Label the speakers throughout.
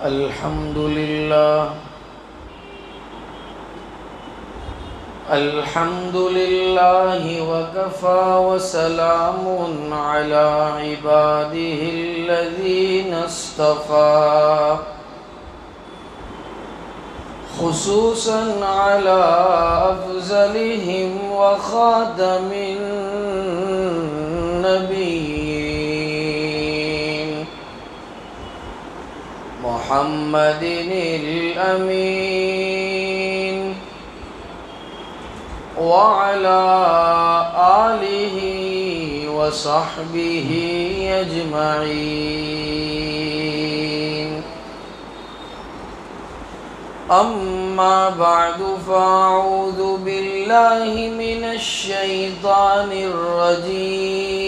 Speaker 1: الحمد لله الحمد لله وكفى وسلام على عباده الذين اصطفى خصوصا على أفضلهم وخاتم النبيين محمد الأمين وعلى آله وصحبه أجمعين أما بعد فأعوذ بالله من الشيطان الرجيم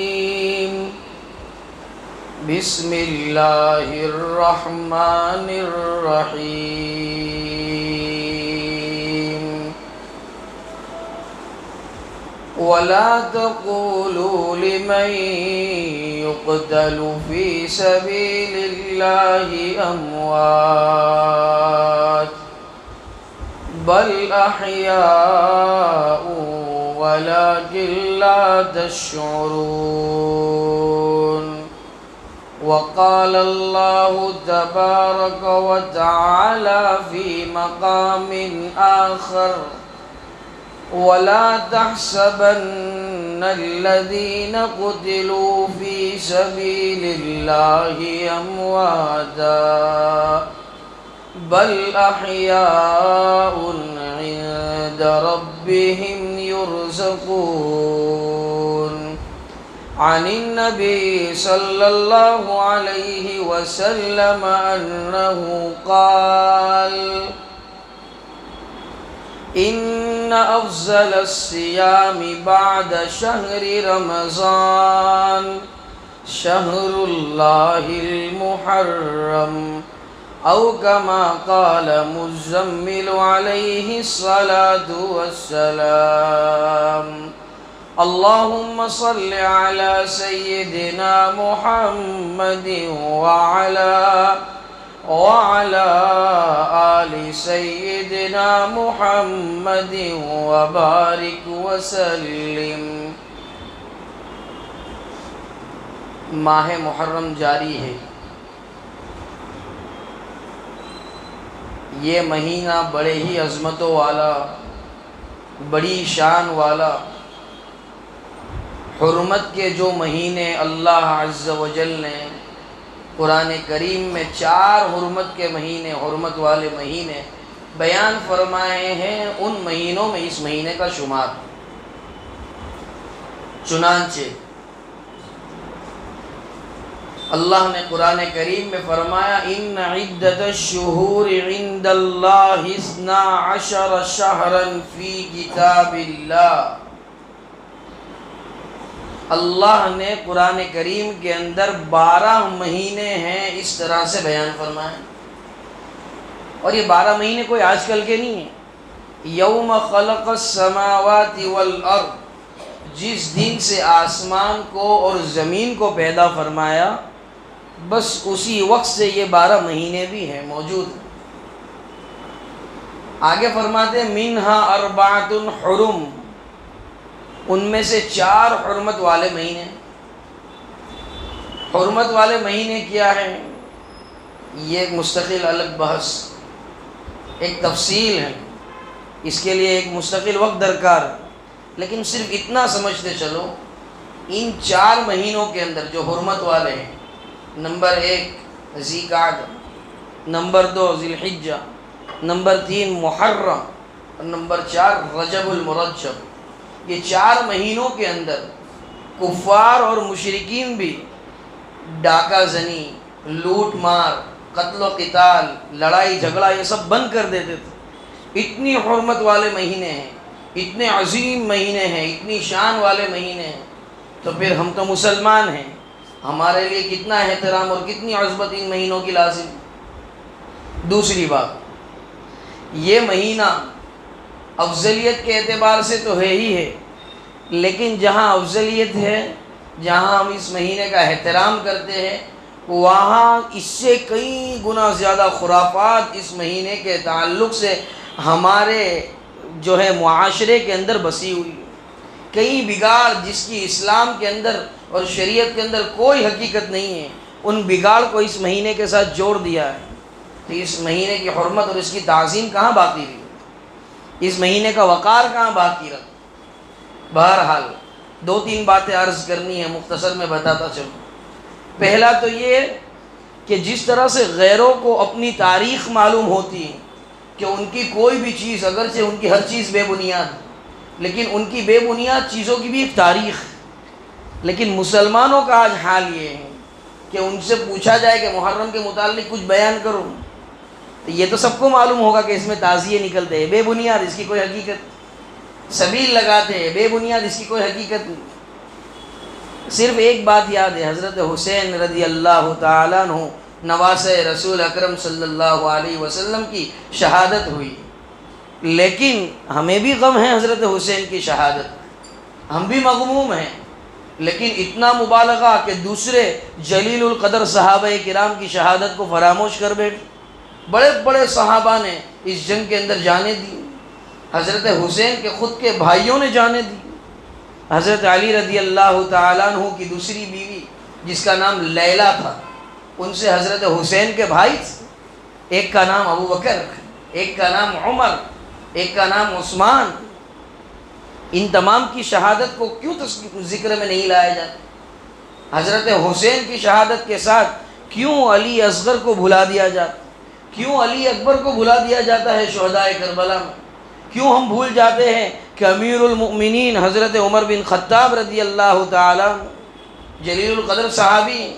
Speaker 1: بسم الله الرحمن الرحيم ولا تقولوا لمن يقتل في سبيل الله أموات بل أحياء ولكن لا تشعرون وقال الله تبارك وتعالى في مقام آخر ولا تحسبن الذين قتلوا في سبيل الله أمواتا بل أحياء عند ربهم يرزقون عن النبي صلى الله عليه وسلم أنه قال إن أفضل الصيام بعد شهر رمضان شهر الله المحرم أو كما قال مزمل عليه الصلاة والسلام اللهم صل على سيدنا محمد وعلى آل سيدنا محمد وبارك وسلم. ماہ محرم جاری ہے. یہ مہینہ بڑے ہی عظمتوں والا، بڑی شان والا، حرمت کے جو مہینے اللہ عز و جل نے قرآن کریم میں 4 حرمت کے مہینے، حرمت والے مہینے بیان فرمائے ہیں، ان مہینوں میں اس مہینے کا شمار. چنانچہ اللہ نے قرآن کریم میں فرمایا ان عدت الشہور عند اللہ 12 شہرا فی کتاب اللہ. اللہ نے قرآن کریم کے اندر 12 مہینے ہیں اس طرح سے بیان فرمائے، اور یہ 12 مہینے کوئی آج کل کے نہیں ہیں. یوم خلق السماوات والارض، جس دن سے آسمان کو اور زمین کو پیدا فرمایا، بس اسی وقت سے یہ 12 مہینے بھی ہیں، موجود ہیں. آگے فرماتے ہیں منہا اربعۃ حرم، ان میں سے 4 حرمت والے مہینے. حرمت والے مہینے کیا ہیں؟ یہ ایک مستقل الگ بحث، ایک تفصیل ہے، اس کے لیے ایک مستقل وقت درکار. لیکن صرف اتنا سمجھتے چلو، ان 4 مہینوں کے اندر جو حرمت والے ہیں، نمبر 1 ذی قعدہ، نمبر 2 ذی الحجہ، نمبر 3 محرم، اور نمبر 4 رجب المرجب. یہ 4 مہینوں کے اندر کفار اور مشرکین بھی ڈاکہ زنی، لوٹ مار، قتل و قتال، لڑائی جھگڑا یہ سب بند کر دیتے تھے. اتنی حرمت والے مہینے ہیں، اتنے عظیم مہینے ہیں، اتنی شان والے مہینے ہیں. تو پھر ہم تو مسلمان ہیں، ہمارے لیے کتنا احترام اور کتنی عظمت ان مہینوں کی لازم. دوسری بات، یہ مہینہ افضلیت کے اعتبار سے تو ہے ہی ہے، لیکن جہاں افضلیت ہے، جہاں ہم اس مہینے کا احترام کرتے ہیں، وہاں اس سے کئی گنا زیادہ خرافات اس مہینے کے تعلق سے ہمارے جو ہے معاشرے کے اندر بسی ہوئی، کئی بگاڑ جس کی اسلام کے اندر اور شریعت کے اندر کوئی حقیقت نہیں ہے، ان بگاڑ کو اس مہینے کے ساتھ جوڑ دیا ہے۔ تو اس مہینے کی حرمت اور اس کی تعظیم کہاں باقی رہی، اس مہینے کا وقار کہاں باقی رہا۔ بہرحال 2-3 باتیں عرض کرنی ہے، مختصر میں بتاتا چلوں۔ پہلا تو یہ کہ جس طرح سے غیروں کو اپنی تاریخ معلوم ہوتی ہے کہ ان کی کوئی بھی چیز، اگرچہ ان کی ہر چیز بے بنیاد، لیکن ان کی بے بنیاد چیزوں کی بھی ایک تاریخ ہے، لیکن مسلمانوں کا آج حال یہ ہے کہ ان سے پوچھا جائے کہ محرم کے متعلق کچھ بیان کرو، تو یہ تو سب کو معلوم ہوگا کہ اس میں تعزیے نکلتے ہیں، بے بنیاد، اس کی کوئی حقیقت، سبیل لگاتے ہیں، بے بنیاد، اس کی کوئی حقیقت نہیں۔ صرف ایک بات یاد ہے، حضرت حسین رضی اللہ تعالیٰ عنہ نواسہ رسول اکرم صلی اللہ علیہ وسلم کی شہادت ہوئی، لیکن ہمیں بھی غم ہے حضرت حسین کی شہادت، ہم بھی مغموم ہیں، لیکن اتنا مبالغہ کہ دوسرے جلیل القدر صحابہ کرام کی شہادت کو فراموش کر بیٹھ۔ بڑے بڑے صحابہ نے اس جنگ کے اندر جانیں دی، حضرت حسین کے خود کے بھائیوں نے جانیں دی۔ حضرت علی رضی اللہ تعالیٰ عنہ کی دوسری بیوی جس کا نام لیلہ تھا، ان سے حضرت حسین کے بھائی تھے، ایک کا نام ابو بکر، ایک کا نام عمر، ایک کا نام عثمان۔ ان تمام کی شہادت کو کیوں ذکر میں نہیں لایا جاتا؟ حضرت حسین کی شہادت کے ساتھ کیوں علی اصغر کو بھلا دیا جاتا؟ کیوں علی اکبر کو بھلا دیا جاتا ہے شہدائے کربلا میں؟ کیوں ہم بھول جاتے ہیں کہ امیر المؤمنین حضرت عمر بن خطاب رضی اللہ تعالیٰ جلیل القدر صحابی،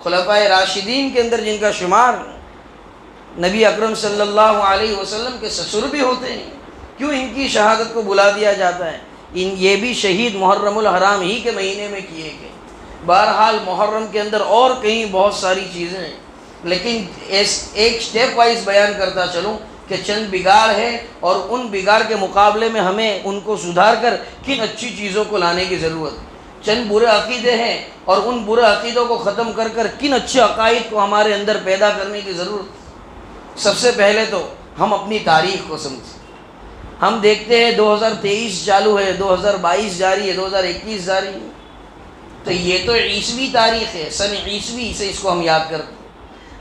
Speaker 1: خلفائے راشدین کے اندر جن کا شمار نبی اکرم صلی اللہ علیہ وسلم کے سسر بھی ہوتے ہیں، کیوں ان کی شہادت کو بھلا دیا جاتا ہے؟ یہ بھی شہید محرم الحرام ہی کے مہینے میں کیے گئے۔ بہرحال محرم کے اندر اور کہیں بہت ساری چیزیں ہیں، لیکن ایک سٹیپ وائز بیان کرتا چلوں کہ چند بگاڑ ہے، اور ان بگاڑ کے مقابلے میں ہمیں ان کو سدھار کر کن اچھی چیزوں کو لانے کی ضرورت ہے۔ چند برے عقیدے ہیں، اور ان برے عقیدوں کو ختم کر کر کن اچھے عقائد کو ہمارے اندر پیدا کرنے کی ضرورت ہے۔ سب سے پہلے تو ہم اپنی تاریخ کو سمجھیں۔ ہم دیکھتے ہیں 2023 چالو ہے، 2022 جاری ہے، 2021 جاری ہے، تو یہ تو عیسوی تاریخ ہے، سن عیسوی سے اس کو ہم یاد کرتے ہیں۔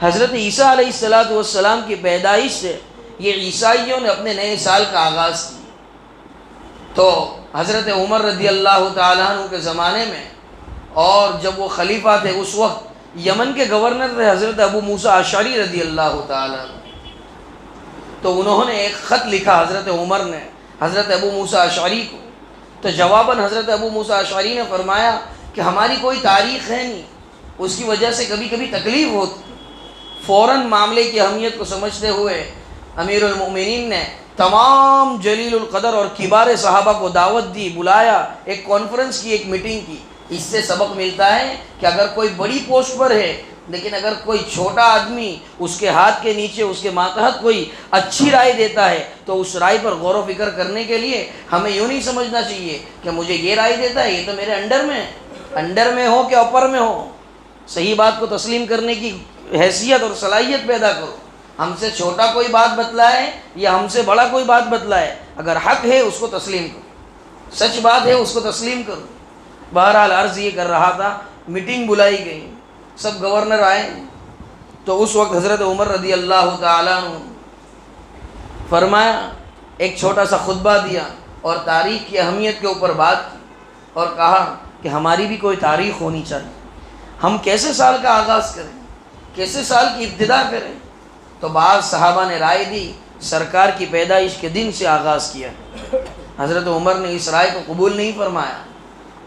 Speaker 1: حضرت عیسیٰ علیہ السلام کی پیدائش سے یہ عیسائیوں نے اپنے نئے سال کا آغاز کیا۔ تو حضرت عمر رضی اللہ تعالیٰ عنہ کے زمانے میں، اور جب وہ خلیفہ تھے اس وقت یمن کے گورنر تھے حضرت ابو موسیٰ اشعری رضی اللہ تعالیٰ عنہ، تو انہوں نے ایک خط لکھا حضرت عمر نے حضرت ابو موسیٰ اشعری کو، تو جواباً حضرت ابو موسیٰ اشعری نے فرمایا کہ ہماری کوئی تاریخ ہے نہیں، اس کی وجہ سے کبھی کبھی تکلیف ہوتی۔ فوراً معاملے کی اہمیت کو سمجھتے ہوئے امیر المؤمنین نے تمام جلیل القدر اور کبار صحابہ کو دعوت دی، بلایا، ایک کانفرنس کی، ایک میٹنگ کی۔ اس سے سبق ملتا ہے کہ اگر کوئی بڑی پوسٹ پر ہے، لیکن اگر کوئی چھوٹا آدمی اس کے ہاتھ کے نیچے، اس کے ماتحت کوئی اچھی رائے دیتا ہے، تو اس رائے پر غور و فکر کرنے کے لیے ہمیں یوں نہیں سمجھنا چاہیے کہ مجھے یہ رائے دیتا ہے، یہ تو میرے انڈر میں ہو کہ اوپر میں ہو۔ صحیح بات کو تسلیم کرنے کی حیثیت اور صلاحیت پیدا کرو۔ ہم سے چھوٹا کوئی بات بتلائے یا ہم سے بڑا کوئی بات بتلائے، اگر حق ہے اس کو تسلیم کرو، سچ بات ہے اس کو تسلیم کرو۔ بہرحال عرض یہ کر رہا تھا، میٹنگ بلائی گئی، سب گورنر آئے، تو اس وقت حضرت عمر رضی اللہ تعالیٰ عنہ فرمایا، ایک چھوٹا سا خطبہ دیا اور تاریخ کی اہمیت کے اوپر بات کی، اور کہا کہ ہماری بھی کوئی تاریخ ہونی چاہیے، ہم کیسے سال کا آغاز کریں، کیسے سال کی ابتدا کریں؟ تو بعض صحابہ نے رائے دی سرکار کی پیدائش کے دن سے آغاز کیا۔ حضرت عمر نے اس رائے کو قبول نہیں فرمایا،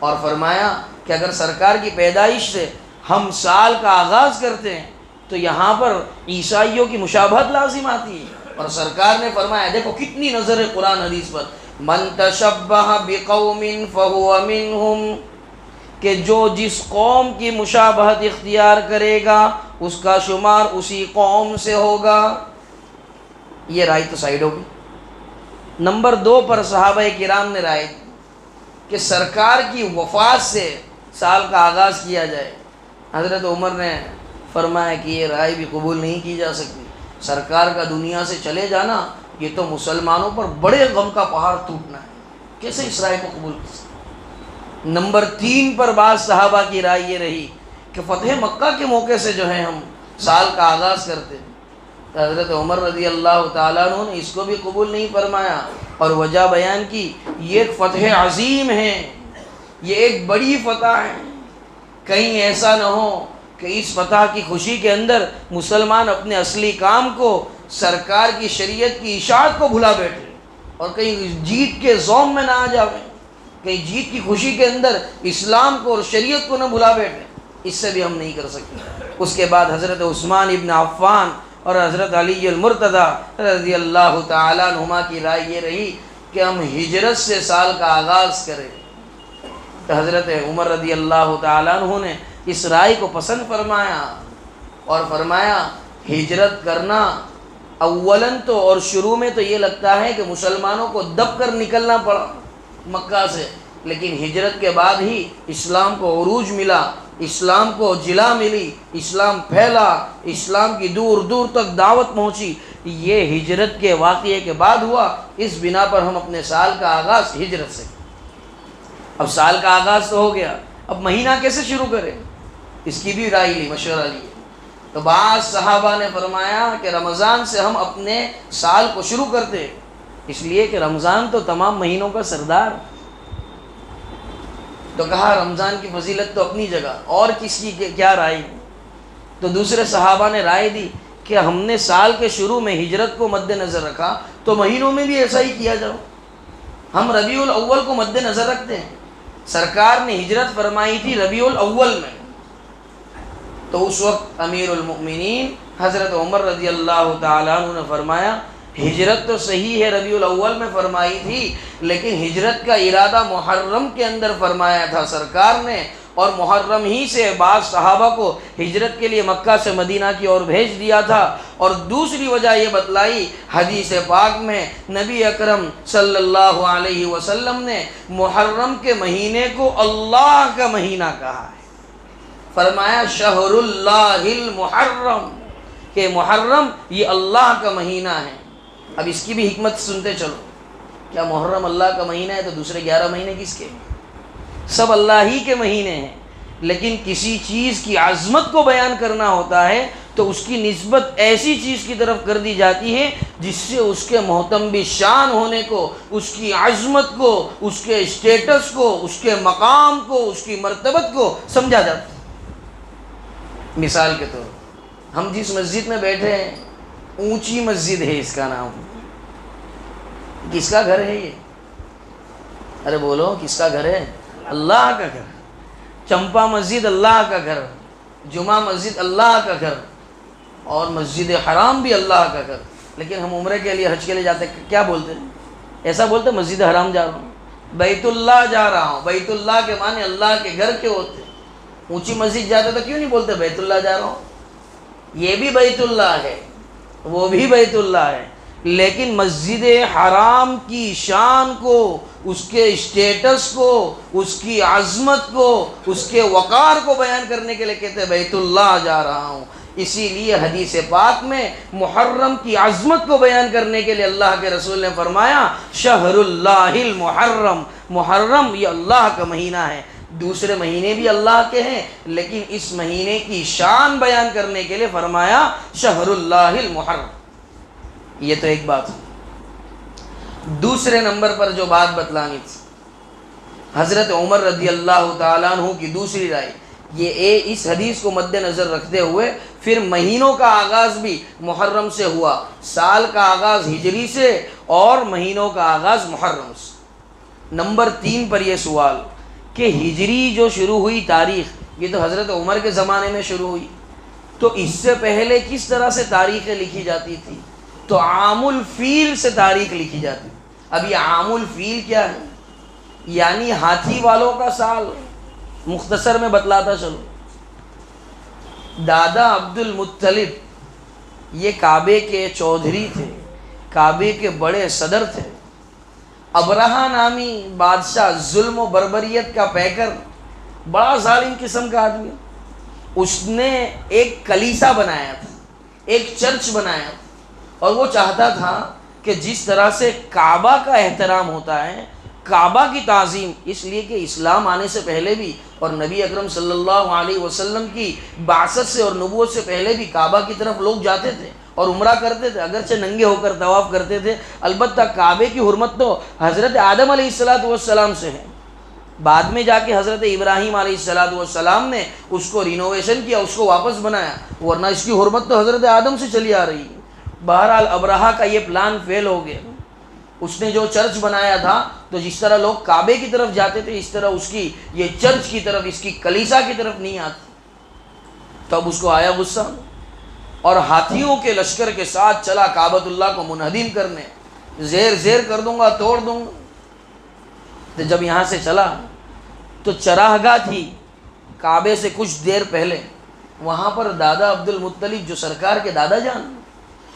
Speaker 1: اور فرمایا کہ اگر سرکار کی پیدائش سے ہم سال کا آغاز کرتے ہیں تو یہاں پر عیسائیوں کی مشابہت لازم آتی ہے۔ اور سرکار نے فرمایا، دیکھو کتنی نظر ہے قرآن حدیث پر، من تشبہ بقوم فہو منہم، کہ جو جس قوم کی مشابہت اختیار کرے گا اس کا شمار اسی قوم سے ہوگا۔ یہ رائے تو سائیڈ ہوگی۔ نمبر 2 پر صحابہ کرام نے رائے دی کہ سرکار کی وفات سے سال کا آغاز کیا جائے۔ حضرت عمر نے فرمایا کہ یہ رائے بھی قبول نہیں کی جا سکتی، سرکار کا دنیا سے چلے جانا یہ تو مسلمانوں پر بڑے غم کا پہاڑ ٹوٹنا ہے، کیسے اس رائے کو قبول کر سکتے۔ نمبر 3 پر بعض صحابہ کی رائے یہ رہی کہ فتح مکہ کے موقع سے جو ہے ہم سال کا آغاز کرتے ہیں، تو حضرت عمر رضی اللہ تعالیٰ عنہ نے اس کو بھی قبول نہیں فرمایا اور وجہ بیان کی، یہ ایک فتح عظیم ہے، یہ ایک بڑی فتح ہے، کہیں ایسا نہ ہو کہ اس فتح کی خوشی کے اندر مسلمان اپنے اصلی کام کو، سرکار کی شریعت کی اشاعت کو بھلا بیٹھے اور کہیں جیت کے ذوم میں نہ آ جاویں، کہیں جیت کی خوشی کے اندر اسلام کو اور شریعت کو نہ بھلا بیٹھے، اس سے بھی ہم نہیں کر سکتے۔ اس کے بعد حضرت عثمان ابن عفان اور حضرت علی المرتضی رضی اللہ تعالیٰ عنہما کی رائے یہ رہی کہ ہم ہجرت سے سال کا آغاز کریں، تو حضرت عمر رضی اللہ تعالیٰ عنہ نے اس رائے کو پسند فرمایا اور فرمایا ہجرت کرنا اولاً تو اور شروع میں تو یہ لگتا ہے کہ مسلمانوں کو دب کر نکلنا پڑا مکہ سے، لیکن ہجرت کے بعد ہی اسلام کو عروج ملا، اسلام کو جلا ملی، اسلام پھیلا، اسلام کی دور دور تک دعوت پہنچی، یہ ہجرت کے واقعے کے بعد ہوا۔ اس بنا پر ہم اپنے سال کا آغاز ہجرت سے، اب سال کا آغاز تو ہو گیا، اب مہینہ کیسے شروع کریں، اس کی بھی رائے لی، مشورہ لی۔ تو بعض صحابہ نے فرمایا کہ رمضان سے ہم اپنے سال کو شروع کرتے، اس لیے کہ رمضان تو تمام مہینوں کا سردار، تو کہا رمضان کی فضیلت تو اپنی جگہ، اور کس کی کیا رائے؟ تو دوسرے صحابہ نے رائے دی کہ ہم نے سال کے شروع میں ہجرت کو مد نظر رکھا تو مہینوں میں بھی ایسا ہی کیا جاؤ، ہم ربیع الاول کو مد نظر رکھتے ہیں، سرکار نے ہجرت فرمائی تھی ربیع الاول میں، تو اس وقت امیر المؤمنین حضرت عمر رضی اللہ تعالیٰ عنہ نے فرمایا ہجرت تو صحیح ہے ربیع الاول میں فرمائی تھی، لیکن ہجرت کا ارادہ محرم کے اندر فرمایا تھا سرکار نے، اور محرم ہی سے بعض صحابہ کو ہجرت کے لیے مکہ سے مدینہ کی اور بھیج دیا تھا۔ اور دوسری وجہ یہ بتلائی حدیث پاک میں نبی اکرم صلی اللہ علیہ وسلم نے محرم کے مہینے کو اللہ کا مہینہ کہا ہے، فرمایا شہر اللہ المحرم، کہ محرم یہ اللہ کا مہینہ ہے۔ اب اس کی بھی حکمت سنتے چلو، کیا محرم اللہ کا مہینہ ہے تو دوسرے 11 مہینے کس کے؟ سب اللہ ہی کے مہینے ہیں، لیکن کسی چیز کی عظمت کو بیان کرنا ہوتا ہے تو اس کی نسبت ایسی چیز کی طرف کر دی جاتی ہے جس سے اس کے محتم شان ہونے کو، اس کی عظمت کو، اس کے اسٹیٹس کو، اس کے مقام کو، اس کی مرتبت کو سمجھا جاتا ہے۔ مثال کے طور ہم جس مسجد میں بیٹھے ہیں اونچی مسجد ہے، اس کا نام کس کا گھر ہے؟ یہ ارے بولو کس کا گھر ہے؟ اللہ کا گھر۔ چمپا مسجد اللہ کا گھر، جمعہ مسجد اللہ کا گھر، اور مسجد حرام بھی اللہ کا گھر، لیکن ہم عمرے کے لیے حج کے لیے جاتے کیا بولتے ہیں؟ ایسا بولتے مسجد حرام جا رہا ہوں، بیت اللہ جا رہا ہوں۔ بیت اللہ کے معنی اللہ کے گھر کے ہوتے ہیں۔ اونچی مسجد جاتے تو کیوں نہیں بولتے بیت اللہ جا رہا ہوں؟ یہ بھی بیت اللہ ہے، وہ بھی بیت اللہ ہے، لیکن مسجد حرام کی شان کو، اس کے اسٹیٹس کو، اس کی عظمت کو، اس کے وقار کو بیان کرنے کے لیے کہتے ہیں بیت اللہ جا رہا ہوں۔ اسی لیے حدیث پاک میں محرم کی عظمت کو بیان کرنے کے لیے اللہ کے رسول نے فرمایا شہر اللہ المحرم، محرم یہ اللہ کا مہینہ ہے۔ دوسرے مہینے بھی اللہ کے ہیں، لیکن اس مہینے کی شان بیان کرنے کے لیے فرمایا شہر اللہ المحرم۔ یہ تو ایک بات ہے۔ دوسرے نمبر پر جو بات بتلانی تھی، حضرت عمر رضی اللہ تعالیٰ عنہ کی دوسری رائے یہ اس حدیث کو مد نظر رکھتے ہوئے پھر مہینوں کا آغاز بھی محرم سے ہوا، سال کا آغاز ہجری سے اور مہینوں کا آغاز محرم سے۔ نمبر 3 پر یہ سوال کہ ہجری جو شروع ہوئی تاریخ یہ تو حضرت عمر کے زمانے میں شروع ہوئی، تو اس سے پہلے کس طرح سے تاریخیں لکھی جاتی تھی؟ تو عام الفیل سے تاریخ لکھی جاتی۔ اب یہ عام الفیل کیا ہے؟ یعنی ہاتھی والوں کا سال۔ مختصر میں بتلاتا چلو، دادا عبد المطلب یہ کعبے کے چودھری تھے، کعبے کے بڑے صدر تھے۔ ابرہہ نامی بادشاہ ظلم و بربریت کا پیکر، بڑا ظالم قسم کا آدمی، اس نے ایک کلیسا بنایا تھا، ایک چرچ بنایا تھا، اور وہ چاہتا تھا کہ جس طرح سے کعبہ کا احترام ہوتا ہے، کعبہ کی تعظیم، اس لیے کہ اسلام آنے سے پہلے بھی اور نبی اکرم صلی اللہ علیہ وسلم کی بعثت سے اور نبوت سے پہلے بھی کعبہ کی طرف لوگ جاتے تھے اور عمرہ کرتے تھے، اگرچہ ننگے ہو کر طواف کرتے تھے، البتہ کعبے کی حرمت تو حضرت آدم علیہ السلام سے ہے، بعد میں جا کے حضرت ابراہیم علیہ السلام نے اس کو رینوویشن کیا، اس کو واپس بنایا، ورنہ اس کی حرمت تو حضرت آدم سے چلی آ رہی ہے۔ بہرحال ابرہہ کا یہ پلان فیل ہو گیا، اس نے جو چرچ بنایا تھا تو جس طرح لوگ کعبے کی طرف جاتے تھے اس طرح اس کی یہ چرچ کی طرف، اس کی کلیسا کی طرف نہیں آتی، تب اس کو آیا غصہ اور ہاتھیوں کے لشکر کے ساتھ چلا کعبۃ اللہ کو منہدم کرنے، زیر زیر کر دوں گا، توڑ دوں گا۔ تو جب یہاں سے چلا تو چراہگاہ تھی کعبے سے کچھ دیر پہلے، وہاں پر دادا عبد المطلب جو سرکار کے دادا جان،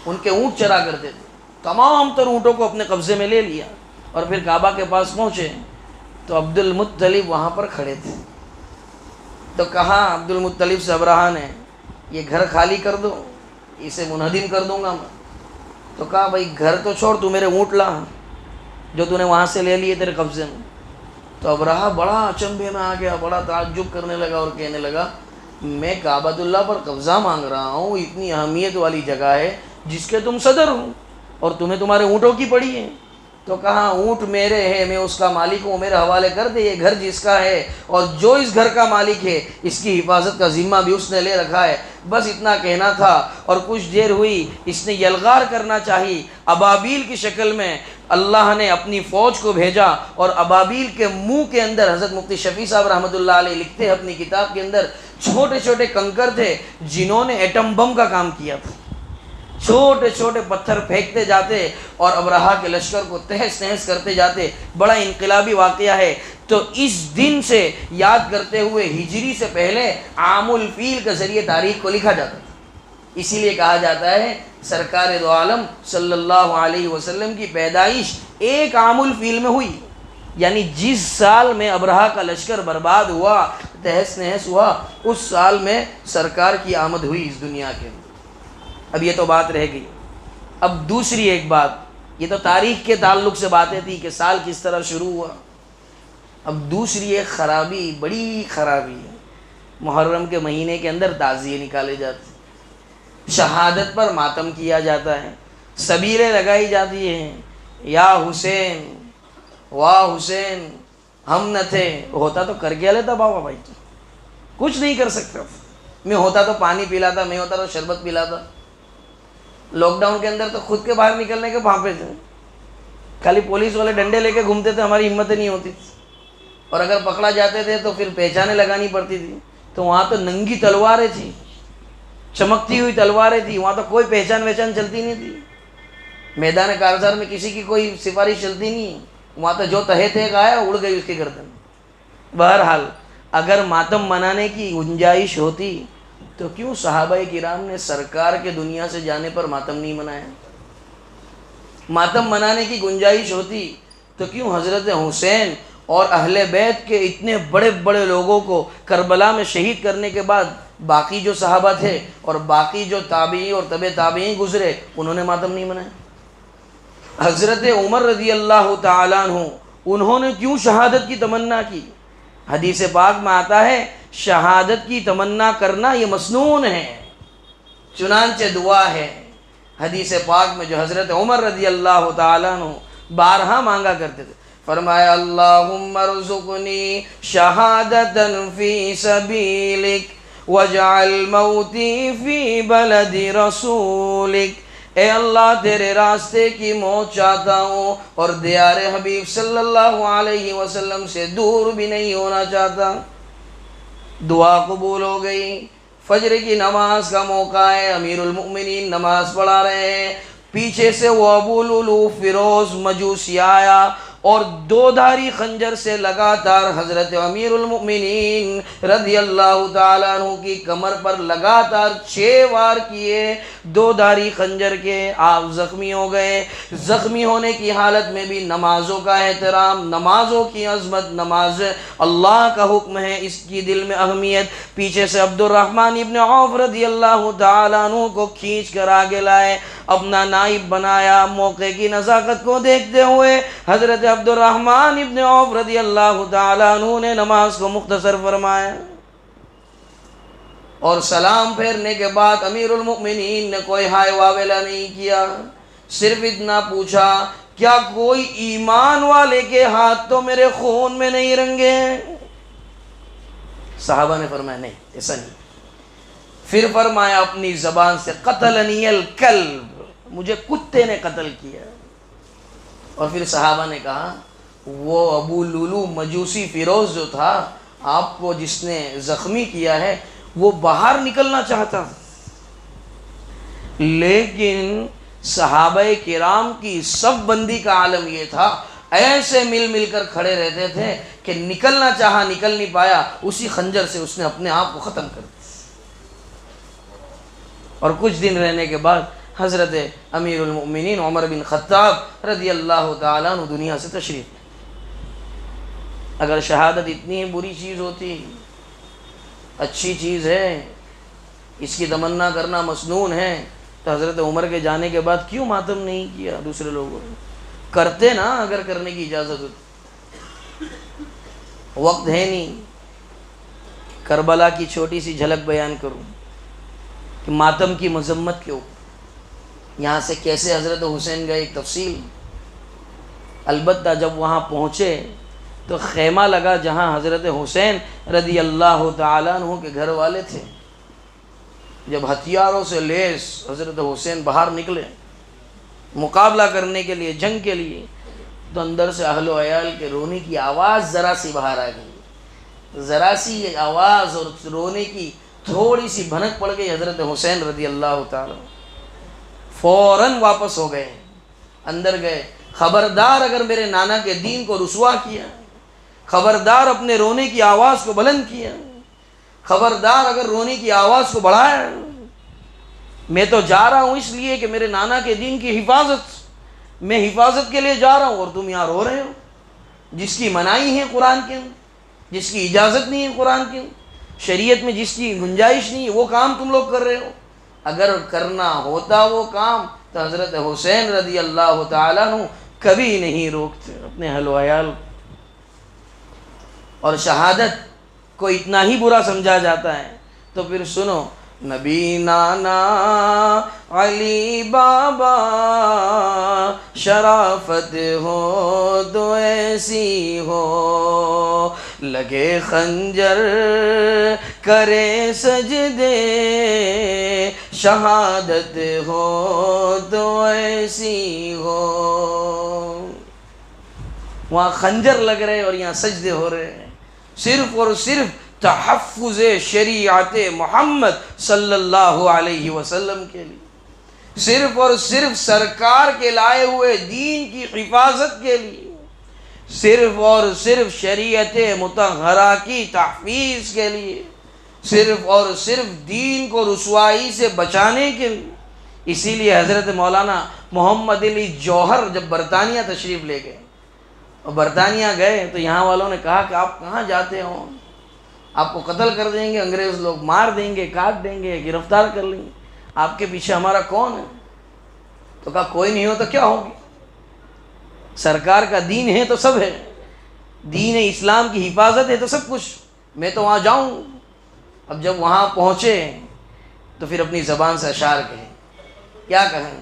Speaker 1: ان کے اونٹ چرا کرتے تھے، تمام تر اونٹوں کو اپنے قبضے میں لے لیا اور پھر کعبہ کے پاس پہنچے تو عبد المطلب وہاں پر کھڑے تھے۔ تو کہا عبد المطلب سے ابرہہ نے، یہ گھر خالی کر دو، اسے منہدم کر دوں گا میں۔ تو کہا بھائی گھر تو چھوڑ، تو میرے اونٹ لا جو تو نے وہاں سے لے لیے تیرے قبضے میں۔ تو ابرہہ بڑا اچنبھے میں آ گیا، بڑا تعجب کرنے لگا اور کہنے لگا میں کعبۃ اللہ پر قبضہ مانگ رہا ہوں، اتنی اہمیت والی جگہ ہے جس کے تم صدر ہو اور تمہیں تمہارے اونٹوں کی پڑی ہے۔ تو کہا اونٹ میرے ہیں، میں اس کا مالک ہوں، میرے حوالے کر دے، یہ گھر جس کا ہے اور جو اس گھر کا مالک ہے اس کی حفاظت کا ذمہ بھی اس نے لے رکھا ہے۔ بس اتنا کہنا تھا اور کچھ دیر ہوئی، اس نے یلغار کرنا چاہی، ابابیل کی شکل میں اللہ نے اپنی فوج کو بھیجا اور ابابیل کے منہ کے اندر، حضرت مفتی شفیع صاحب رحمۃ اللہ علیہ لکھتے ہیں اپنی کتاب کے اندر، چھوٹے چھوٹے کنکر تھے جنہوں نے ایٹم بم کا کام کیا تھا، چھوٹے چھوٹے پتھر پھینکتے جاتے اور ابرہہ کے لشکر کو تہس نہس کرتے جاتے۔ بڑا انقلابی واقعہ ہے۔ تو اس دن سے یاد کرتے ہوئے ہجری سے پہلے عام الفیل کے ذریعے تاریخ کو لکھا جاتا تھا، اسی لیے کہا جاتا ہے سرکار دو عالم صلی اللہ علیہ وسلم کی پیدائش ایک عام الفیل میں ہوئی، یعنی جس سال میں ابرہہ کا لشکر برباد ہوا، تہس نہس ہوا، اس سال میں سرکار کی آمد ہوئی اس دنیا کے اندر۔ اب یہ تو بات رہ گئی، اب دوسری ایک بات، یہ تو تاریخ کے تعلق سے باتیں تھی کہ سال کس طرح شروع ہوا، اب دوسری ایک خرابی، بڑی خرابی ہے، محرم کے مہینے کے اندر تعزیے نکالے جاتے، شہادت پر ماتم کیا جاتا ہے، سبیلیں لگائی جاتی ہیں، یا حسین واہ حسین ہم نہ تھے، ہوتا تو کر کیا لیتا بابا بھائی، کچھ نہیں کر سکتا، میں ہوتا تو پانی پلاتا، میں ہوتا تو شربت پلاتا۔ لاک ڈاؤن کے اندر تو خود کے باہر نکلنے کے پھانپے تھے، خالی پولیس والے ڈنڈے لے کے گھومتے تھے، ہماری ہمت نہیں ہوتی تھی، اور اگر پکڑا جاتے تھے تو پھر پہچانیں لگانی پڑتی تھی، تو وہاں تو ننگی تلواریں تھیں، چمکتی ہوئی تلواریں تھیں، وہاں تو کوئی پہچان چلتی نہیں تھی، میدان کارزار میں کسی کی کوئی سفارش چلتی نہیں، وہاں تو جو تہے تھے آیا اڑ گئی اس کی گردن۔ بہرحال اگر ماتم منانے کی گنجائش ہوتی تو کیوں صحابہ کرام نے سرکار کے دنیا سے جانے پر ماتم نہیں منایا؟ ماتم منانے کی گنجائش ہوتی تو کیوں حضرت حسین اور اہل بیت کے اتنے بڑے بڑے لوگوں کو کربلا میں شہید کرنے کے بعد باقی جو صحابہ تھے اور باقی جو تابعی اور تبع تابعین گزرے انہوں نے ماتم نہیں منایا؟ حضرت عمر رضی اللہ تعالیٰ عنہ انہوں نے کیوں شہادت کی تمنا کی؟ حدیث پاک میں آتا ہے شہادت کی تمنا کرنا یہ مسنون ہے، چنانچہ دعا ہے حدیث پاک میں جو حضرت عمر رضی اللہ تعالیٰ عنہ بارہا مانگا کرتے تھے، فرمایا اللہم ارزقنی شہادتا فی سبیلک واجعل موتی فی بلد رسولک، اے اللہ تیرے راستے کی موت چاہتا ہوں اور دیار حبیب صلی اللہ علیہ وسلم سے دور بھی نہیں ہونا چاہتا۔ دعا قبول ہو گئی، فجر کی نماز کا موقع ہے، امیر المؤمنین نماز پڑھا رہے ہیں، پیچھے سے وہ ابو لولو فیروز مجوسی آیا، اور دو دھاری خنجر سے لگاتار حضرت امیر المؤمنین رضی اللہ تعالیٰ عنہ کی کمر پر لگاتار 6 وار کیے دو دھاری خنجر کے. آپ زخمی ہو گئے. زخمی ہونے کی حالت میں بھی نمازوں کا احترام، نمازوں کی عظمت، نماز اللہ کا حکم ہے، اس کی دل میں اہمیت. پیچھے سے عبد الرحمن ابن عوف رضی اللہ تعالیٰ عنہ کو کھینچ کر آگے لائے، اپنا نائب بنایا. موقع کی نزاکت کو دیکھتے ہوئے حضرت عبد الرحمن ابن عوف رضی اللہ تعالیٰ عنہ نے نماز کو مختصر فرمایا، اور سلام پھیرنے کے بعد امیر المؤمنین نے کوئی ہائے واویلا نہیں کیا، صرف اتنا پوچھا کیا کوئی ایمان والے کے ہاتھ تو میرے خون میں نہیں رنگے؟ صحابہ نے فرمایا نہیں، ایسا نہیں. پھر فرمایا اپنی زبان سے قتلنی الکلب، مجھے کتے نے قتل کیا. اور پھر صحابہ نے کہا وہ ابو لولو مجوسی فیروز جو تھا آپ کو جس نے زخمی کیا ہے وہ باہر نکلنا چاہتا، لیکن صحابہ کرام کی صف بندی کا عالم یہ تھا، ایسے مل مل کر کھڑے رہتے تھے کہ نکلنا چاہا نکل نہیں پایا، اسی خنجر سے اس نے اپنے آپ کو ختم کر دیا. اور کچھ دن رہنے کے بعد حضرت امیر المؤمنین عمر بن خطاب رضی اللہ تعالیٰ عنہ دنیا سے تشریف لے. اگر شہادت اتنی بری چیز ہوتی، اچھی چیز ہے، اس کی تمنا کرنا مسنون ہے، تو حضرت عمر کے جانے کے بعد کیوں ماتم نہیں کیا دوسرے لوگوں نے؟ کرتے نا اگر کرنے کی اجازت ہوتی. وقت ہے نہیں. کربلا کی چھوٹی سی جھلک بیان کروں کہ ماتم کی مذمت کے اوپر یہاں سے کیسے حضرت حسین گئے، ایک تفصیل. البتہ جب وہاں پہنچے تو خیمہ لگا جہاں حضرت حسین رضی اللہ تعالیٰ عنہ کے گھر والے تھے. جب ہتھیاروں سے لیس حضرت حسین باہر نکلے مقابلہ کرنے کے لیے، جنگ کے لیے، تو اندر سے اہل و عیال کے رونے کی آواز ذرا سی باہر آ گئی. ذرا سی آواز اور رونے کی تھوڑی سی بھنک پڑ گئی. حضرت حسین رضی اللہ تعالیٰ فوراً واپس ہو گئے، اندر گئے. خبردار اگر میرے نانا کے دین کو رسوا کیا، خبردار اپنے رونے کی آواز کو بلند کیا، خبردار اگر رونے کی آواز کو بڑھایا. میں تو جا رہا ہوں اس لیے کہ میرے نانا کے دین کی حفاظت، میں حفاظت کے لیے جا رہا ہوں، اور تم یہاں رو رہے ہو. جس کی منائی ہے قرآن کے اندر، جس کی اجازت نہیں ہے قرآن کے اندر، شریعت میں جس کی گنجائش نہیں ہے، وہ کام تم لوگ کر رہے ہو. اگر کرنا ہوتا وہ کام تو حضرت حسین رضی اللہ تعالیٰ عنہ کبھی نہیں روکتے اپنے اہل و عیال. اور شہادت کو اتنا ہی برا سمجھا جاتا ہے تو پھر سنو، نبی نانا علی بابا شرافت ہو تو ایسی ہو، لگے خنجر کرے سجدے، شہادت ہو تو ایسی ہو. وہاں خنجر لگ رہے اور یہاں سجدے ہو رہے ہیں، صرف اور صرف تحفظ شریعت محمد صلی اللہ علیہ وسلم کے لیے، صرف اور صرف سرکار کے لائے ہوئے دین کی حفاظت کے لیے، صرف اور صرف شریعت مطہرہ کی تحفیظ کے لیے، صرف اور صرف دین کو رسوائی سے بچانے کے لیے. اسی لیے حضرت مولانا محمد علی جوہر جب برطانیہ تشریف لے گئے اور برطانیہ گئے تو یہاں والوں نے کہا کہ آپ کہاں جاتے ہو، آپ کو قتل کر دیں گے انگریز لوگ، مار دیں گے، کاٹ دیں گے، گرفتار کر لیں گے، آپ کے پیچھے ہمارا کون ہے؟ تو کہا کوئی نہیں ہو تو کیا ہوگی، سرکار کا دین ہے تو سب ہے، دین اسلام کی حفاظت ہے تو سب کچھ، میں تو وہاں جاؤں. اب جب وہاں پہنچے تو پھر اپنی زبان سے اشعار کہیں. کیا کہیں؟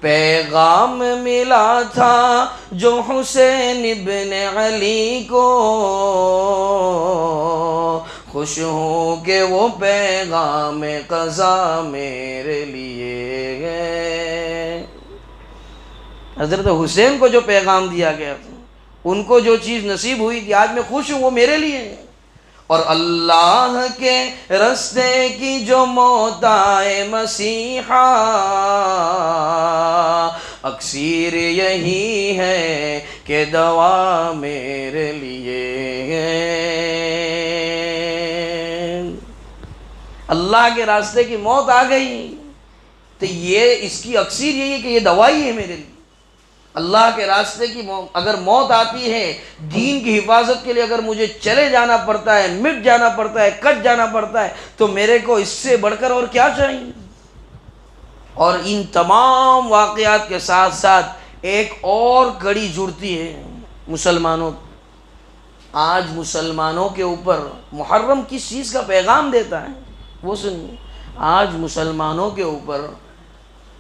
Speaker 1: پیغام ملا تھا جو حسین ابن علی کو، خوش ہوں کہ وہ پیغام قضا میرے لیے ہے. حضرت حسین کو جو پیغام دیا گیا تھا، ان کو جو چیز نصیب ہوئی تھی، آج میں خوش ہوں وہ میرے لیے ہے. اور اللہ کے رستے کی جو موت آئے مسیحا، اکسیر یہی ہے کہ دوا میرے لیے اللہ کے راستے کی موت آ گئی تو یہ اس کی اکسیر یہی ہے کہ یہ دوائی ہے میرے لیے۔ اللہ کے راستے کی اگر موت آتی ہے، دین کی حفاظت کے لیے اگر مجھے چلے جانا پڑتا ہے، مٹ جانا پڑتا ہے، کٹ جانا پڑتا ہے، تو میرے کو اس سے بڑھ کر اور کیا چاہیے؟ اور ان تمام واقعات کے ساتھ ساتھ ایک اور کڑی جڑتی ہے مسلمانوں۔ آج مسلمانوں کے اوپر محرم کس چیز کا پیغام دیتا ہے وہ سنیے۔ آج مسلمانوں کے اوپر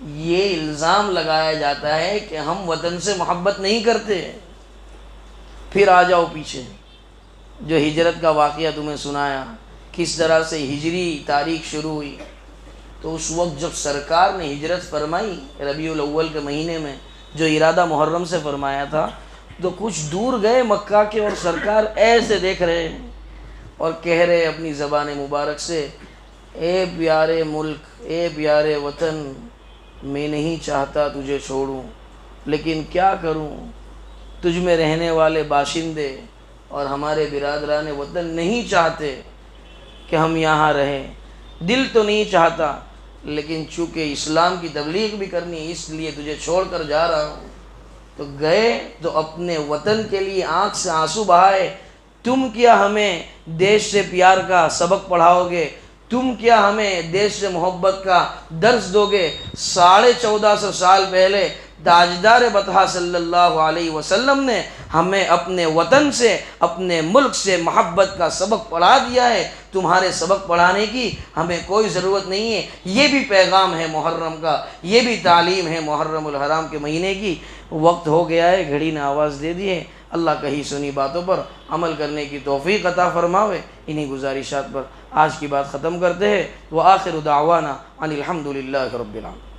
Speaker 1: یہ الزام لگایا جاتا ہے کہ ہم وطن سے محبت نہیں کرتے۔ پھر آ جاؤ پیچھے، جو ہجرت کا واقعہ تمہیں سنایا، کس طرح سے ہجری تاریخ شروع ہوئی، تو اس وقت جب سرکار نے ہجرت فرمائی ربیع الاول کے مہینے میں، جو ارادہ محرم سے فرمایا تھا، تو کچھ دور گئے مکہ کے، اور سرکار ایسے دیکھ رہے ہیں اور کہہ رہے اپنی زبان مبارک سے، اے پیارے ملک، اے پیارے وطن، میں نہیں چاہتا تجھے چھوڑوں، لیکن کیا کروں، تجھ میں رہنے والے باشندے اور ہمارے برادران وطن نہیں چاہتے کہ ہم یہاں رہیں۔ دل تو نہیں چاہتا، لیکن چونکہ اسلام کی تبلیغ بھی کرنی ہے اس لیے تجھے چھوڑ کر جا رہا ہوں۔ تو گئے تو اپنے وطن کے لیے آنکھ سے آنسو بہائے۔ تم کیا ہمیں دیش سے پیار کا سبق پڑھاؤ گے؟ تم کیا ہمیں دیش سے محبت کا درس دو گے؟ 1450 سال پہلے تاجدار بطحہ صلی اللہ علیہ وسلم نے ہمیں اپنے وطن سے، اپنے ملک سے محبت کا سبق پڑھا دیا ہے، تمہارے سبق پڑھانے کی ہمیں کوئی ضرورت نہیں ہے۔ یہ بھی پیغام ہے محرم کا، یہ بھی تعلیم ہے محرم الحرام کے مہینے کی۔ وقت ہو گیا ہے، گھڑی نے آواز دے دی ہے۔ اللہ کہی سنی باتوں پر عمل کرنے کی توفیق عطا فرماوے۔ انہی گزارشات پر آج کی بات ختم کرتے ہیں۔ وآخر دعوانا ان الحمد للہ رب العالمین۔